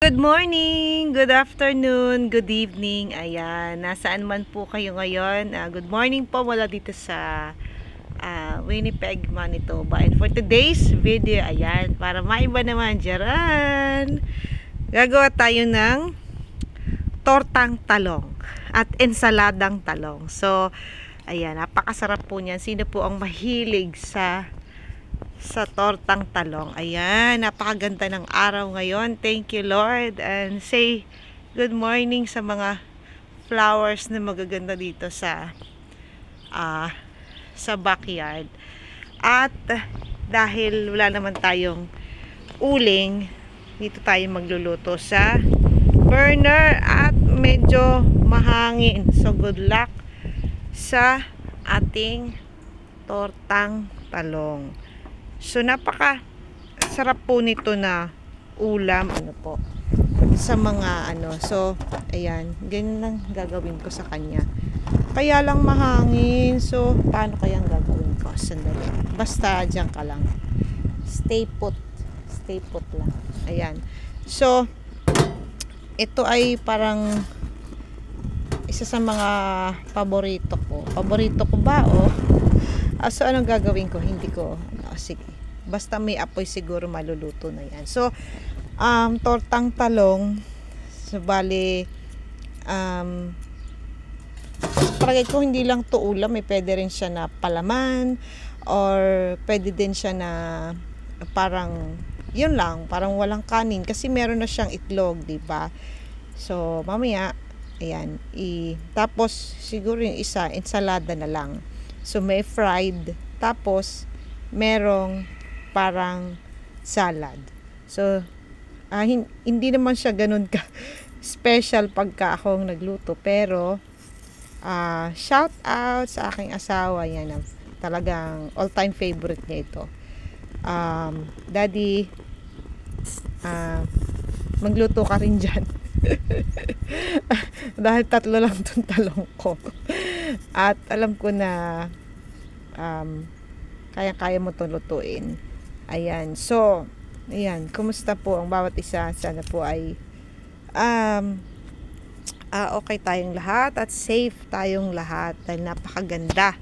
Good morning, good afternoon, good evening. Ayan, nasaan man po kayo ngayon. Good morning po mula dito sa Winnipeg, Manitoba. And for today's video, ayan, para maiba naman dyan, gagawa tayo ng tortang talong at ensaladang talong. So, ayan, napakasarap po niyan. Sino po ang mahilig sa tortang talong? Ayan, napakaganda ng araw ngayon. Thank you, Lord. And say good morning sa mga flowers na magaganda dito sa backyard. At dahil wala naman tayong uling, dito tayo magluluto sa burner at medyo mahangin. So good luck sa ating tortang talong. So napaka sarap po nito na ulam, sa mga so ayan, ganyan lang gagawin ko sa kanya. Kaya lang mahangin, so paano kayang gagawin ko? Sandali, basta dyan ka lang, stay put lang. Ayan, so ito ay parang isa sa mga paborito ko ba so anong gagawin ko? Hindi ko sige, basta may apoy siguro maluluto na yan. So tortang talong, so bali palagay ko hindi lang to ulam, pwede rin siya na palaman or pwede din siya na parang yun lang, parang walang kanin kasi meron na siyang itlog, di ba? So mamaya ayan, tapos siguro yung isa ensalada na lang. So may fried, tapos merong parang salad. So hindi naman siya ganun ka special pagka akong nagluto, pero shout out sa aking asawa, yan talagang all time favorite niya ito. Daddy, magluto ka rin dyan. Dahil 3 lang tong talong ko at alam ko na kaya mo itong lutuin. Ayan, so ayan, kumusta po ang bawat isa? Sana po ay okay tayong lahat at safe tayong lahat dahil napakaganda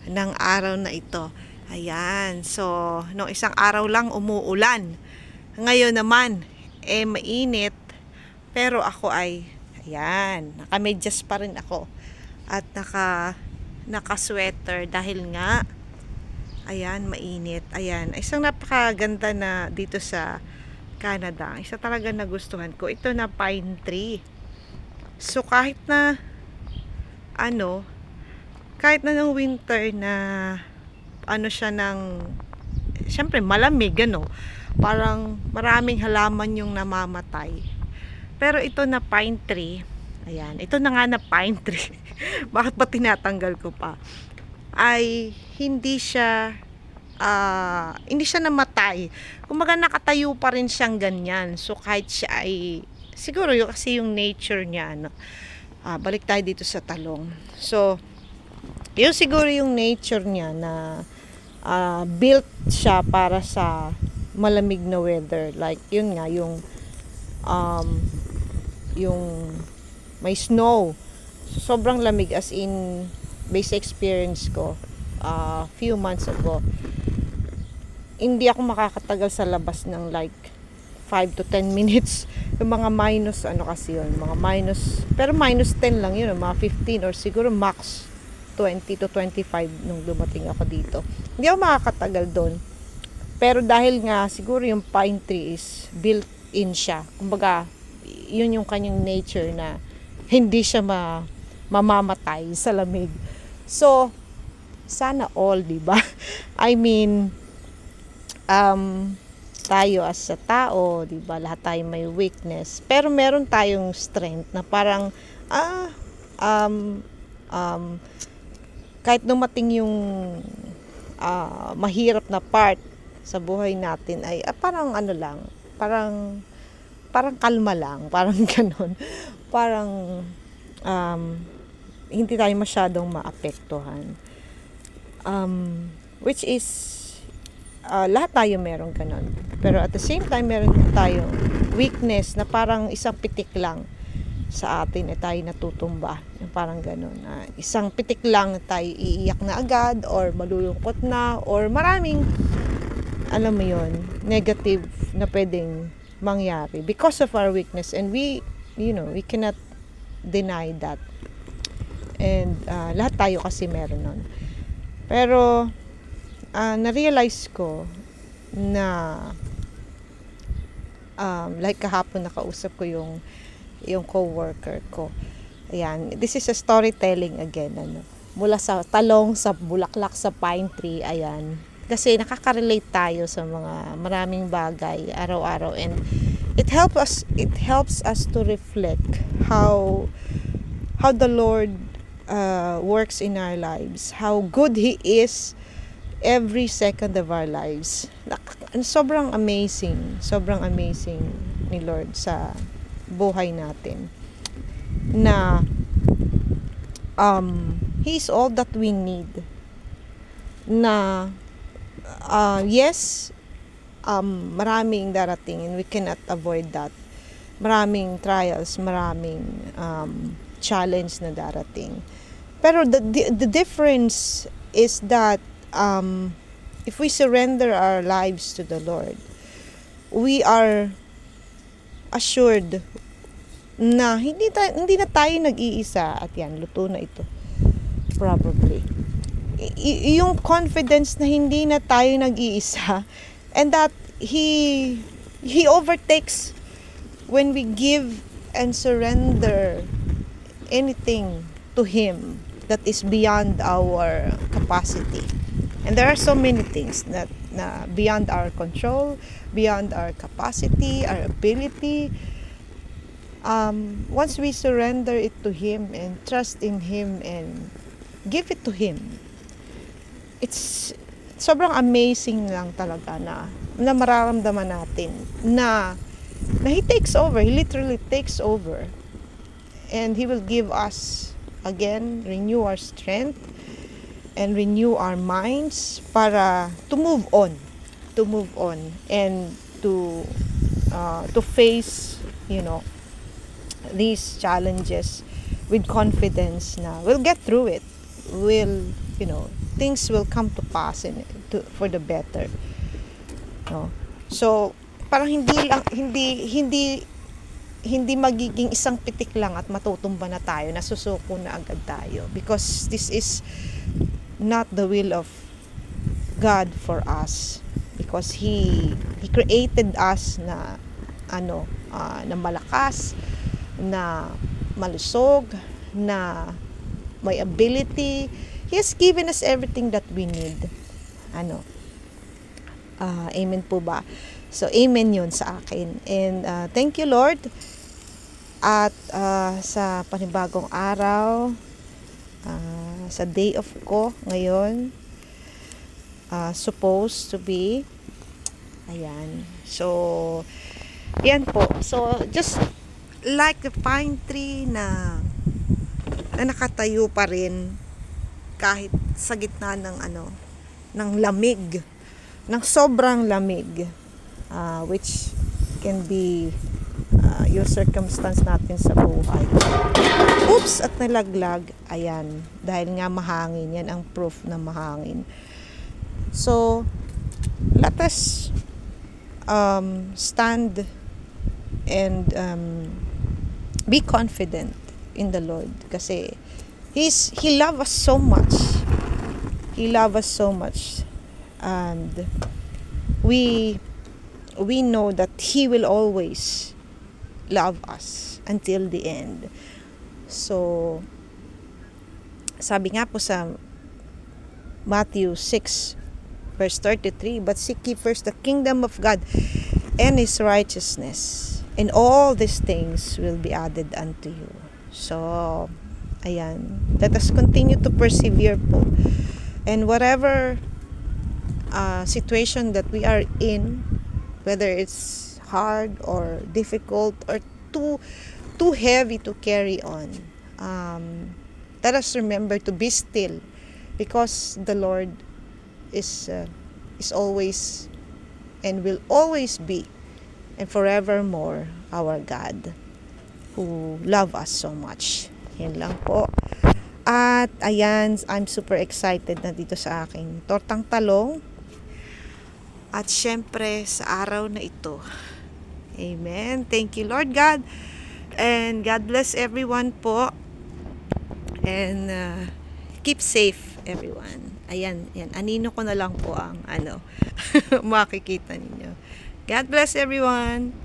ng araw na ito. Ayan, so no isang araw lang umuulan, ngayon naman mainit, pero ako ay ayan, nakamedyas pa rin ako at naka-sweater dahil nga ayan, mainit. Ayan, isang napakaganda na dito sa Canada. Isa talaga nagustuhan ko. Ito na pine tree. So kahit na ng winter na siya ng syempre malamig, parang maraming halaman yung namamatay. Pero ito na pine tree, ayan, ito na nga na pine tree. Bakit ba tinatanggal ko pa? Ay hindi siya namatay. Kumbaga nakatayo pa rin siyang ganyan. So kahit siya ay siguro kasi yung nature niya, balik tayo dito sa talong. So yun siguro yung nature niya na built siya para sa malamig na weather. Like yun nga, yung may snow. Sobrang lamig, as in base experience ko few months ago, hindi ako makakatagal sa labas ng like 5 to 10 minutes. Yung mga minus kasi yun, mga minus, pero minus 10 lang yun, mga 15 or siguro max 20 to 25 nung dumating ako dito. Hindi ako makakatagal doon, pero dahil nga siguro yung pine tree is built in siya, kumbaga yun yung kanyang nature na hindi siya mamamatay sa lamig. So sana all, diba? I mean, tayo as a tao, diba, lahat tayo may weakness, pero meron tayong strength na parang kahit dumating yung mahirap na part sa buhay natin ay parang lang, parang kalma lang, parang ganun, parang hindi tayo masyadong maapektuhan. Which is lahat tayo meron ganun. Pero at the same time, meron tayong weakness na parang isang pitik lang sa atin tayo natutumba. Yung parang ganun. Isang pitik lang tayo iiyak na agad or malulungkot na or maraming alam mo yon, negative na pwedeng mangyari because of our weakness, and we cannot deny that. And lahat tayo kasi meron nun. Pero na-realize ko na like kahapon nakausap ko yung co-worker ko. Ayan, this is a storytelling again, mula sa talong, sa bulaklak, sa pine tree. Ayan, kasi nakaka-relate tayo sa mga maraming bagay araw-araw, and it helps us to reflect how the Lord works in our lives, how good He is every second of our lives. Sobrang amazing ni Lord sa buhay natin, na He's all that we need, na yes, maraming darating and we cannot avoid that. Maraming trials, maraming challenge na darating. Pero the difference is that if we surrender our lives to the Lord, we are assured na hindi na tayo nag-iisa. At yan, luto na ito probably. Yung confidence na hindi na tayo nag-iisa, and that He overtakes when we give and surrender anything to Him that is beyond our capacity. And there are so many things that beyond our control, beyond our capacity, our ability. Once we surrender it to Him and trust in Him and give it to Him, it's sobrang amazing lang talaga na mararamdaman natin na He takes over. He literally takes over, and He will give us again, renew our strength and renew our minds para to move on and to face these challenges with confidence. Na we'll get through it. Things will come to pass for the better. No? So parang hindi magiging isang pitik lang at matutumba na tayo, nasusuko na agad tayo, because this is not the will of God for us, because He created us na na malakas, na malusog, na may ability. He has given us everything that we need. Amen po ba? So amen yun sa akin. And thank you, Lord, at sa panibagong araw, sa day off ko ngayon, supposed to be. Ayan. So yan po. So just like the pine tree na nakatayo pa rin kahit sa gitna ng lamig, ng sobrang lamig, which can be yung circumstance natin sa buhay. Oops! At nalaglag. Ayan. Dahil nga mahangin. Yan ang proof na mahangin. So, let us stand and be confident in the Lord. Kasi He loves us so much. He loves us so much. And we know that He will always love us until the end. So, sabi nga po sa Matthew 6 verse 33, but seek ye first the kingdom of God and His righteousness, and all these things will be added unto you. So, ayan, let us continue to persevere po, and whatever situation that we are in, whether it's hard or difficult or too heavy to carry on, let us remember to be still, because the Lord is always and will always be and forevermore our God who love us so much. Yan lang po. At ayan, I'm super excited na dito sa aking tortang talong. At syempre sa araw na ito. Amen. Thank you Lord God. And God bless everyone po. And keep safe everyone. Ayan, yan. Anino ko na lang po ang makikita ninyo. God bless everyone.